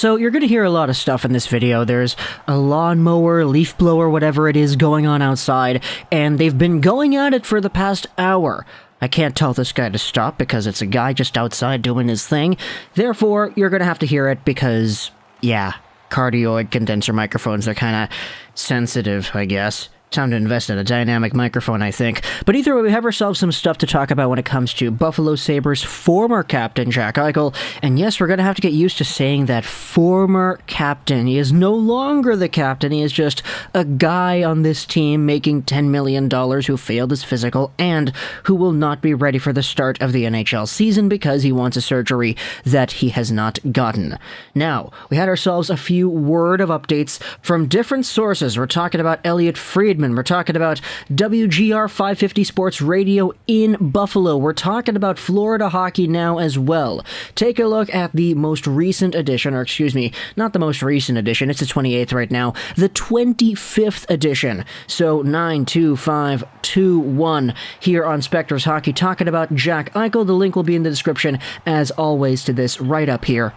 So you're going to hear a lot of stuff in this video. There's a lawnmower, leaf blower, whatever it is going on outside, and they've been going at it for the past hour. I can't tell this guy to stop because it's a guy just outside doing his thing. Therefore, you're going to have to hear it because, yeah, cardioid condenser microphones are kind of sensitive, I guess. Time to invest in a dynamic microphone, I think. But either way, we have ourselves some stuff to talk about when it comes to Buffalo Sabres' former captain, Jack Eichel. And yes, we're going to have to get used to saying that former captain. He is no longer the captain. He is just a guy on this team making $10 million who failed his physical and who will not be ready for the start of the NHL season because he wants a surgery that he has not gotten. Now, we had ourselves a few word of updates from different sources. We're talking about Elliot Friedman. We're talking about WGR 550 Sports Radio in Buffalo. We're talking about Florida Hockey Now as well. Take a look at the most recent edition, or excuse me, not the most recent edition, it's the 28th right now, the 25th edition. So 92521 here on Spectre's Hockey, talking about Jack Eichel. The link will be in the description, as always, to this right up here.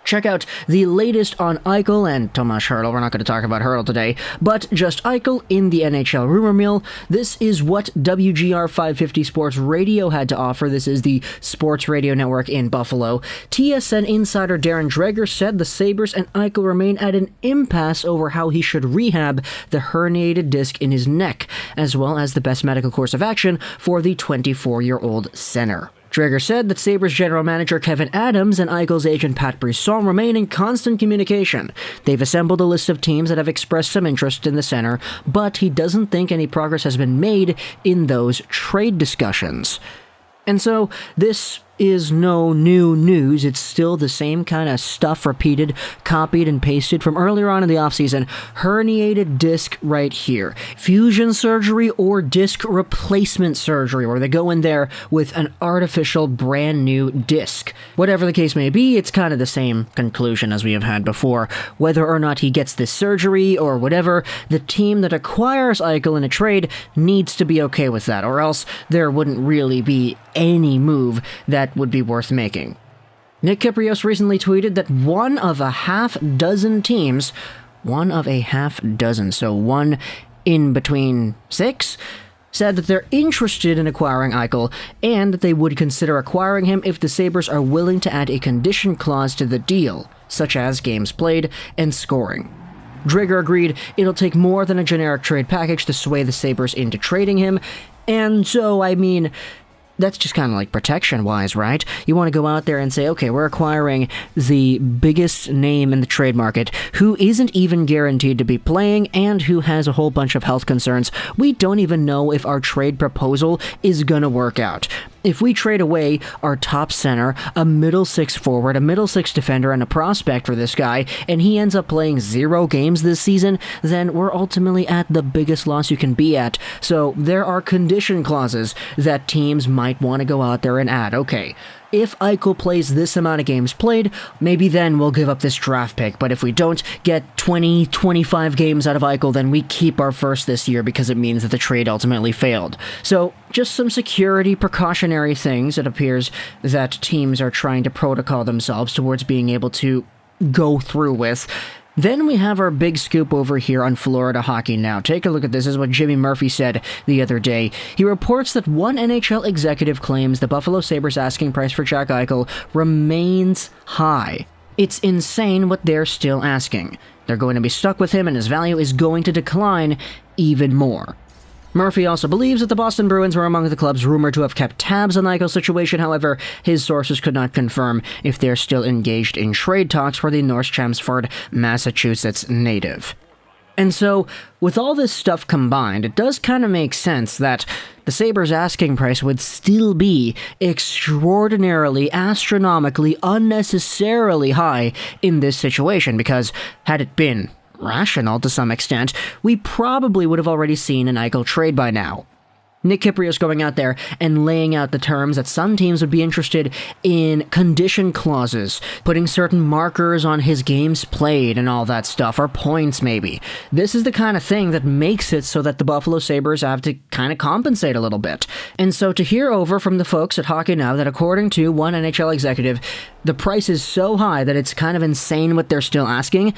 Check out the latest on Eichel and Tomas Hertl. We're not going to talk about Hertl today, but just Eichel in the NHL rumor mill. This is what WGR 550 Sports Radio had to offer. This is the sports radio network in Buffalo. TSN insider Darren Dreger said the Sabres and Eichel remain at an impasse over how he should rehab the herniated disc in his neck, as well as the best medical course of action for the 24-year-old center. Dreger said that Sabres general manager Kevin Adams and Eichel's agent Pat Brisson remain in constant communication. They've assembled a list of teams that have expressed some interest in the center, but he doesn't think any progress has been made in those trade discussions. And so, this is no new news. It's still the same kind of stuff repeated, copied, and pasted from earlier on in the offseason. Herniated disc right here. Fusion surgery or disc replacement surgery, where they go in there with an artificial brand new disc. Whatever the case may be, it's kind of the same conclusion as we have had before. Whether or not he gets this surgery or whatever, the team that acquires Eichel in a trade needs to be okay with that, or else there wouldn't really be any move that would be worth making. Nick Kyprios recently tweeted that one of a half dozen teams, so one in between six, said that they're interested in acquiring Eichel and that they would consider acquiring him if the Sabres are willing to add a condition clause to the deal, such as games played and scoring. Dreger agreed it'll take more than a generic trade package to sway the Sabres into trading him, and so, I mean, that's just kind of like protection-wise, right? You want to go out there and say, okay, we're acquiring the biggest name in the trade market who isn't even guaranteed to be playing and who has a whole bunch of health concerns. We don't even know if our trade proposal is going to work out. If we trade away our top center, a middle six forward, a middle six defender, and a prospect for this guy, and he ends up playing 0 games this season, then we're ultimately at the biggest loss you can be at. So there are condition clauses that teams might want to go out there and add. Okay, if Eichel plays this amount of games played, maybe then we'll give up this draft pick. But if we don't get 20, 25 games out of Eichel, then we keep our first this year because it means that the trade ultimately failed. So just some security precautionary things it appears that teams are trying to protocol themselves towards being able to go through with. Then we have our big scoop over here on Florida Hockey Now. Take a look at this. This is what Jimmy Murphy said the other day. He reports that one NHL executive claims the Buffalo Sabres asking price for Jack Eichel remains high. It's insane what they're still asking. They're going to be stuck with him and his value is going to decline even more. Murphy also believes that the Boston Bruins were among the clubs rumored to have kept tabs on the Eichel situation. However, his sources could not confirm if they're still engaged in trade talks for the North Chelmsford, Massachusetts native. And so, with all this stuff combined, it does kind of make sense that the Sabres' asking price would still be extraordinarily, astronomically, unnecessarily high in this situation, because had it been rational to some extent, we probably would have already seen an Eichel trade by now. Nick Kypreos going out there and laying out the terms that some teams would be interested in condition clauses, putting certain markers on his games played and all that stuff, or points maybe. This is the kind of thing that makes it so that the Buffalo Sabres have to kind of compensate a little bit. And so to hear over from the folks at Hockey Now that according to one NHL executive, the price is so high that it's kind of insane what they're still asking,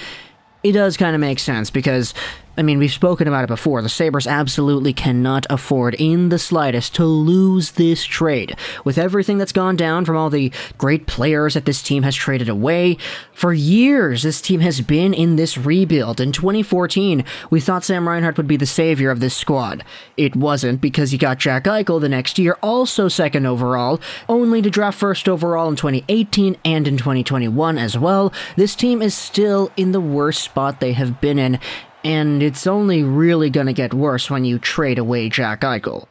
it does kind of make sense because, I mean, we've spoken about it before. The Sabres absolutely cannot afford in the slightest to lose this trade. With everything that's gone down from all the great players that this team has traded away, for years this team has been in this rebuild. In 2014, we thought Sam Reinhart would be the savior of this squad. It wasn't, because he got Jack Eichel the next year, also second overall, only to draft first overall in 2018 and in 2021 as well. This team is still in the worst spot they have been in, and it's only really gonna get worse when you trade away Jack Eichel.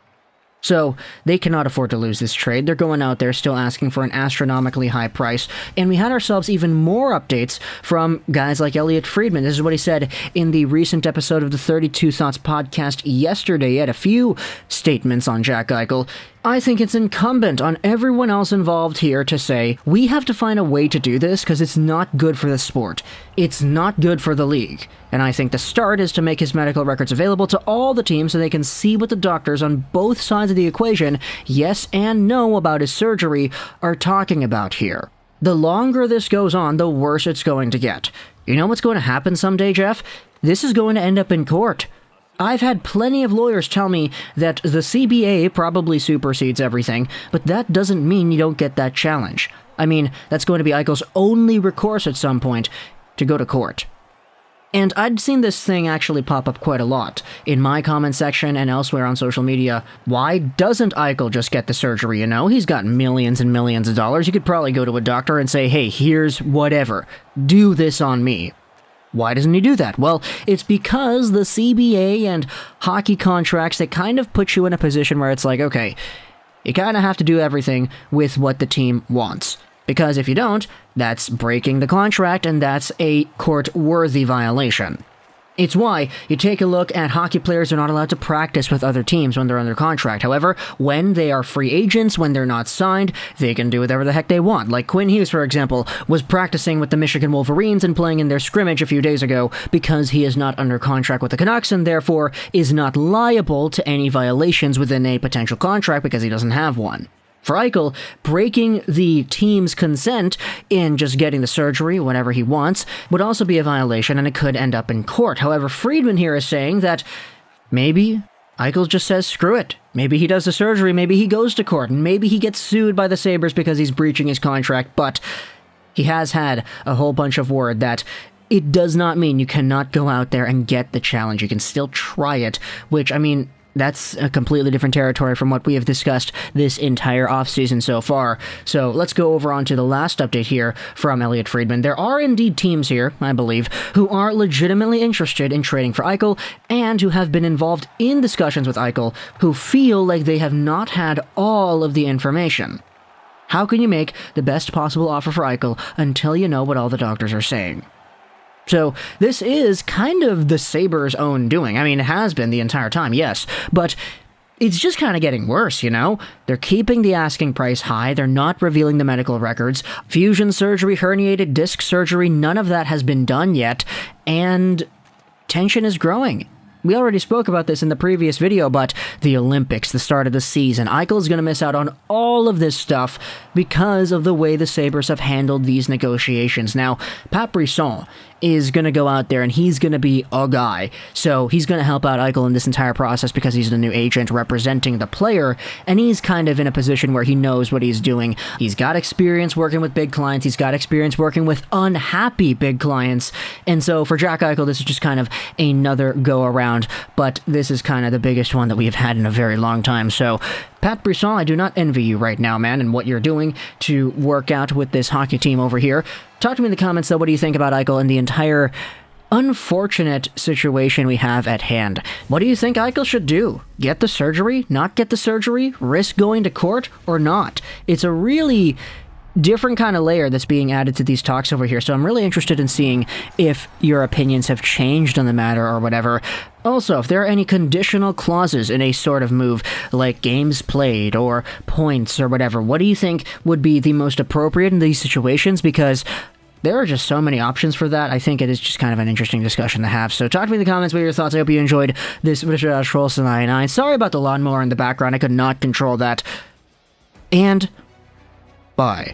So, they cannot afford to lose this trade. They're going out there still asking for an astronomically high price, and we had ourselves even more updates from guys like Elliotte Friedman. This is what he said in the recent episode of the 32 Thoughts podcast yesterday. He had a few statements on Jack Eichel. I think it's incumbent on everyone else involved here to say, we have to find a way to do this because it's not good for the sport. It's not good for the league. And I think the start is to make his medical records available to all the teams so they can see what the doctors on both sides of the equation, yes and no about his surgery, are talking about here. The longer this goes on, the worse it's going to get. You know what's going to happen someday, Jeff? This is going to end up in court. I've had plenty of lawyers tell me that the CBA probably supersedes everything, but that doesn't mean you don't get that challenge. I mean, that's going to be Eichel's only recourse at some point, to go to court. And I'd seen this thing actually pop up quite a lot in my comment section and elsewhere on social media. Why doesn't Eichel just get the surgery, you know? He's got millions and millions of dollars. You could probably go to a doctor and say, hey, here's whatever. Do this on me. Why doesn't he do that? Well, it's because the CBA and hockey contracts, they kind of put you in a position where it's like, okay, you kind of have to do everything with what the team wants. Because if you don't, that's breaking the contract, and that's a court-worthy violation. It's why you take a look at hockey players are not allowed to practice with other teams when they're under contract. However, when they are free agents, when they're not signed, they can do whatever the heck they want. Like Quinn Hughes, for example, was practicing with the Michigan Wolverines and playing in their scrimmage a few days ago because he is not under contract with the Canucks and therefore is not liable to any violations within a potential contract because he doesn't have one. For Eichel, breaking the team's consent in just getting the surgery whenever he wants would also be a violation, and it could end up in court. However, Friedman here is saying that maybe Eichel just says screw it. Maybe he does the surgery, maybe he goes to court, and maybe he gets sued by the Sabres because he's breaching his contract, but he has had a whole bunch of word that it does not mean you cannot go out there and get the challenge. You can still try it, which, I mean, that's a completely different territory from what we have discussed this entire offseason so far. So let's go over onto the last update here from Elliotte Friedman. There are indeed teams here, I believe, who are legitimately interested in trading for Eichel and who have been involved in discussions with Eichel who feel like they have not had all of the information. How can you make the best possible offer for Eichel until you know what all the doctors are saying? So this is kind of the Sabres' own doing. I mean, it has been the entire time, yes, but it's just kind of getting worse, you know? They're keeping the asking price high, they're not revealing the medical records, fusion surgery, herniated disc surgery, none of that has been done yet, and tension is growing. We already spoke about this in the previous video, but the Olympics, the start of the season, Eichel is going to miss out on all of this stuff because of the way the Sabres have handled these negotiations. Now, Pat Brisson is going to go out there and he's going to be a guy. So he's going to help out Eichel in this entire process because he's the new agent representing the player, and he's kind of in a position where he knows what he's doing. He's got experience working with big clients, he's got experience working with unhappy big clients, and so for Jack Eichel, this is just kind of another go-around, but this is kind of the biggest one that we have had in a very long time. So Pat Brisson, I do not envy you right now, man, and what you're doing to work out with this hockey team over here. Talk to me in the comments, though. What do you think about Eichel and the entire unfortunate situation we have at hand? What do you think Eichel should do? Get the surgery? Not get the surgery? Risk going to court or not? It's a really different kind of layer that's being added to these talks over here. So I'm really interested in seeing if your opinions have changed on the matter or whatever. Also, if there are any conditional clauses in a sort of move, like games played or points or whatever, what do you think would be the most appropriate in these situations? Because there are just so many options for that. I think it is just kind of an interesting discussion to have. So talk to me in the comments. What are your thoughts? I hope you enjoyed this Trollson 99. Sorry about the lawnmower in the background. I could not control that. And bye.